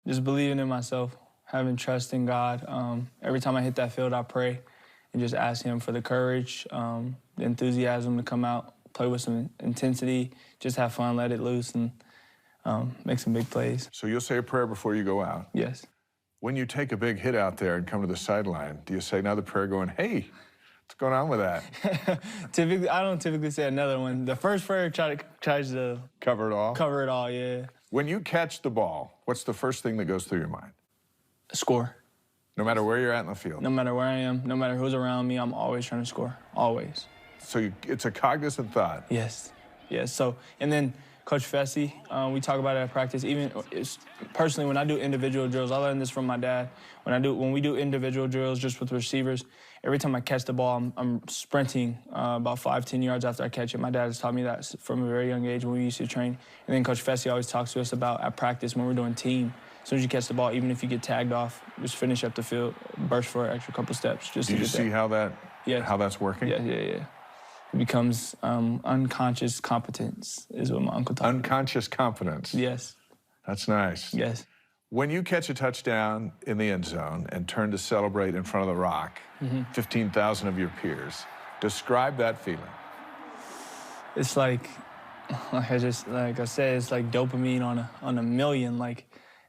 Just believing in myself, having trust in God. Every time I hit that field, I pray and just ask him for the courage, the enthusiasm to come out, play with some intensity, just have fun, let it loose, and make some big plays. So you'll say a prayer before you go out? Yes. When you take a big hit out there and come to the sideline, do you say another prayer going, hey, what's going on with that? Typically, I don't typically say another one. The first prayer tries to cover it all? Cover it all, yeah. When you catch the ball, what's the first thing that goes through your mind? Score. No matter where you're at in the field? No matter where I am, no matter who's around me, I'm always trying to score, always. So it's a cognizant thought? Yes, yes. So, and then Coach Fessy, we talk about it at practice. Even personally, when I do individual drills, I learned this from my dad. When we do individual drills just with receivers, every time I catch the ball, I'm sprinting about 5-10 yards after I catch it. My dad has taught me that from a very young age when we used to train. And then Coach Fessy always talks to us about at practice when we're doing team. As soon as you catch the ball, even if you get tagged off, just finish up the field, burst for an extra couple steps. Just do you see how that's working? Yeah. It becomes unconscious competence, is what my uncle taught me. Unconscious competence? Yes. That's nice. Yes. When you catch a touchdown in the end zone and turn to celebrate in front of the rock, 15,000 of your peers, describe that feeling. It's like I said, it's like dopamine on a million.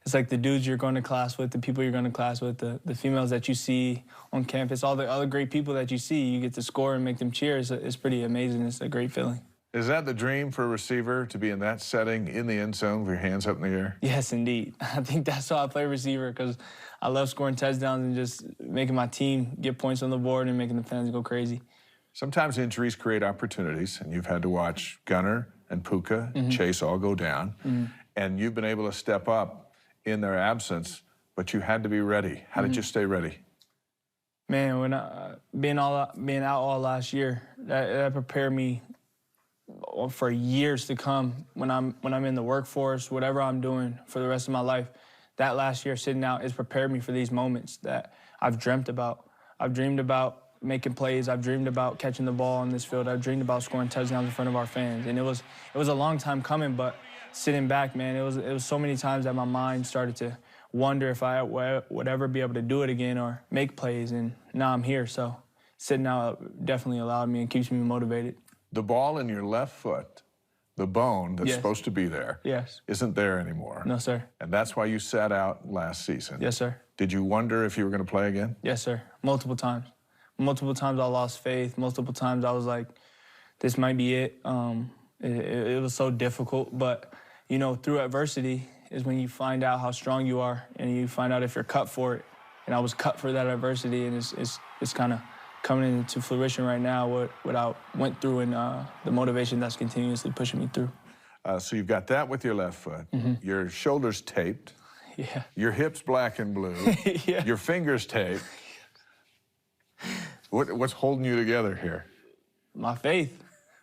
It's like the dudes you're going to class with, the people you're going to class with, the females that you see on campus, all the other great people that you see, you get to score and make them cheer. It's pretty amazing. It's a great feeling. Is that the dream for a receiver, to be in that setting, in the end zone with your hands up in the air? Yes, indeed. I think that's why I play receiver, because I love scoring touchdowns and just making my team get points on the board and making the fans go crazy. Sometimes injuries create opportunities, and you've had to watch Gunner and Puka and Chase all go down, and you've been able to step up in their absence, but you had to be ready. How did you stay ready? Man, when being out all last year, that prepared me for years to come. When I'm in the workforce, whatever I'm doing for the rest of my life, that last year sitting out has prepared me for these moments that I've dreamt about. I've dreamed about making plays. I've dreamed about catching the ball on this field. I've dreamed about scoring touchdowns in front of our fans. And it was a long time coming, but sitting back, man, it was so many times that my mind started to wonder if I would ever be able to do it again or make plays, and now I'm here. So sitting out definitely allowed me and keeps me motivated. The ball in your left foot, the bone that's supposed to be there, isn't there anymore. No, sir. And that's why you sat out last season. Yes, sir. Did you wonder if you were going to play again? Yes, sir. Multiple times. Multiple times I lost faith. Multiple times I was like, this might be it. It was so difficult, but you know, through adversity is when you find out how strong you are, and you find out if you're cut for it. And I was cut for that adversity, and it's kind of coming into fruition right now. What I went through, and the motivation that's continuously pushing me through. So you've got that with your left foot. Your shoulders taped. Yeah. Your hips black and blue. Yeah. Your fingers taped. What's holding you together here? My faith.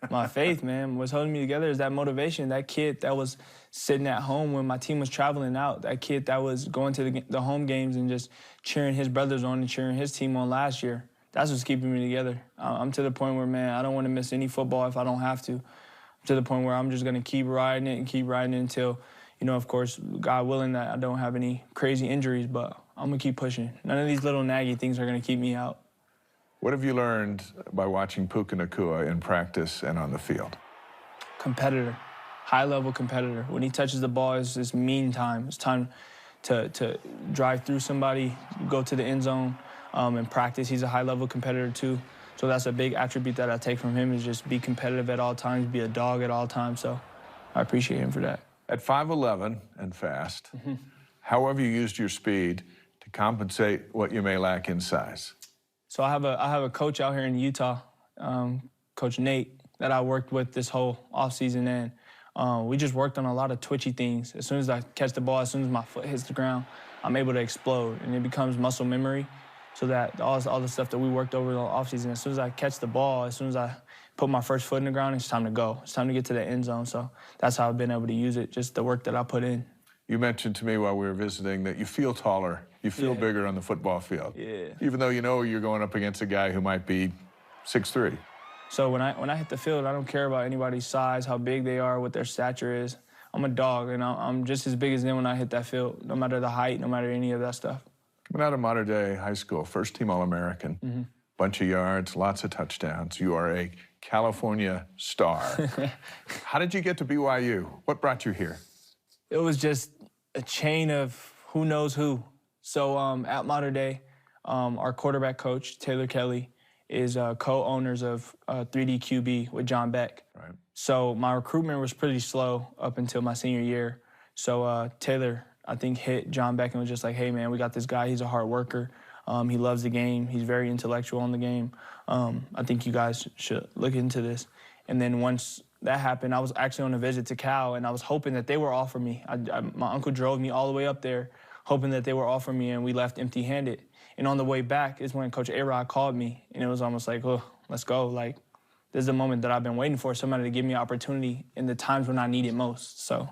My faith, man. What's holding me together is that motivation. That kid that was sitting at home when my team was traveling out. That kid that was going to the home games and just cheering his brothers on and cheering his team on last year. That's what's keeping me together. I'm to the point where, man, I don't want to miss any football if I don't have to. I'm to the point where I'm just going to keep riding it until, you know, of course, God willing, that I don't have any crazy injuries, but I'm going to keep pushing. None of these little naggy things are going to keep me out. What have you learned by watching Puka Nacua in practice and on the field? Competitor, high-level competitor. When he touches the ball, it's mean time. It's time to drive through somebody, go to the end zone. In practice, he's a high-level competitor too. So that's a big attribute that I take from him, is just be competitive at all times, be a dog at all times. So I appreciate him for that. At 5'11" and fast, how have you used your speed to compensate what you may lack in size? So I have a coach out here in Utah, Coach Nate, that I worked with this whole offseason, and we just worked on a lot of twitchy things. As soon as I catch the ball, as soon as my foot hits the ground, I'm able to explode, and it becomes muscle memory. So that all the stuff that we worked over the offseason, as soon as I catch the ball, as soon as I put my first foot in the ground, it's time to go. It's time to get to the end zone. So that's how I've been able to use it, just the work that I put in. You mentioned to me while we were visiting that you feel taller, you feel bigger on the football field. Yeah. Even though you know you're going up against a guy who might be 6'3". So when I hit the field, I don't care about anybody's size, how big they are, what their stature is. I'm a dog, and I'm just as big as them when I hit that field, no matter the height, no matter any of that stuff. Coming out of modern-day high school, first-team All-American, bunch of yards, lots of touchdowns. You are a California star. How did you get to BYU? What brought you here? It was just a chain of who knows who. So at Modern Day, our quarterback coach, Taylor Kelly, is co-owners of 3D QB with John Beck. Right. So my recruitment was pretty slow up until my senior year. So Taylor, I think, hit John Beck and was just like, hey, man, we got this guy. He's a hard worker. He loves the game. He's very intellectual on the game. I think you guys should look into this. And then once that happened, I was actually on a visit to Cal, and I was hoping that they were offering me. My uncle drove me all the way up there, hoping that they were offering me, and we left empty-handed. And on the way back is when Coach A-Rod called me, and it was almost like, oh, let's go. Like, this is the moment that I've been waiting for, somebody to give me opportunity in the times when I need it most. So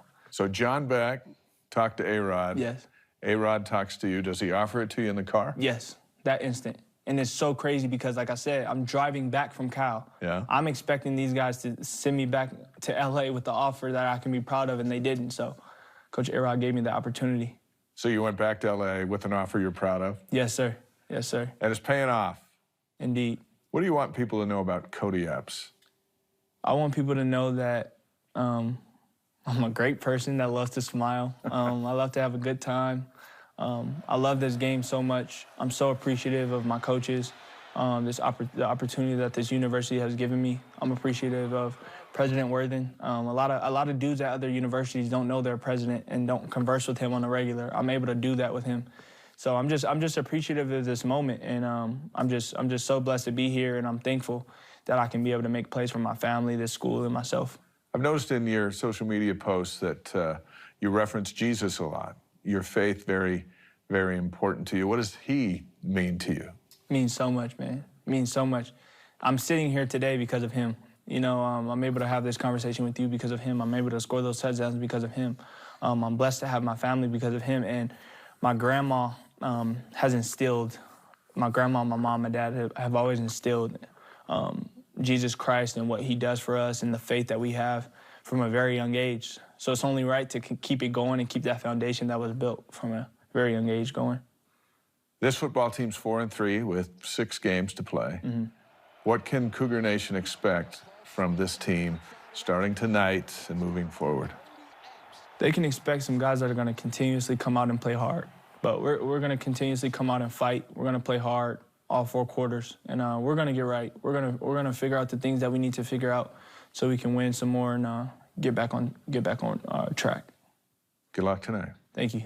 John Beck talked to A-Rod. Yes. A-Rod talks to you. Does he offer it to you in the car? Yes, that instant. And it's so crazy because, like I said, I'm driving back from Cal. Yeah. I'm expecting these guys to send me back to LA with the offer that I can be proud of, and they didn't. So Coach A-Rod gave me the opportunity. So you went back to LA with an offer you're proud of? Yes, sir. Yes, sir. And it's paying off. Indeed. What do you want people to know about Kody Epps? I want people to know that I'm a great person that loves to smile. I love to have a good time. I love this game so much. I'm so appreciative of my coaches, the opportunity that this university has given me. I'm appreciative of President Worthen. A lot of dudes at other universities don't know their president and don't converse with him on a regular. I'm able to do that with him. So I'm just appreciative of this moment, and I'm just so blessed to be here, and I'm thankful that I can be able to make plays for my family, this school, and myself. I've noticed in your social media posts that you reference Jesus a lot. Your faith very, very important to you. What does he mean to you? Means so much, man. Means so much. I'm sitting here today because of him. You know, I'm able to have this conversation with you because of him. I'm able to score those touchdowns because of him. I'm blessed to have my family because of him. And my grandma has instilled, my grandma, my mom, my dad have always instilled Jesus Christ and what he does for us and the faith that we have from a very young age. So it's only right to keep it going and keep that foundation that was built from a very young age going. This football team's 4-3 with 6 games to play. What can Cougar Nation expect from this team starting tonight and moving forward? They can expect some guys that are going to continuously come out and play hard. But we're going to continuously come out and fight. We're going to play hard all 4 quarters, and we're going to get right. We're going to figure out the things that we need to figure out so we can win some more and get back on track. Good luck tonight. Thank you.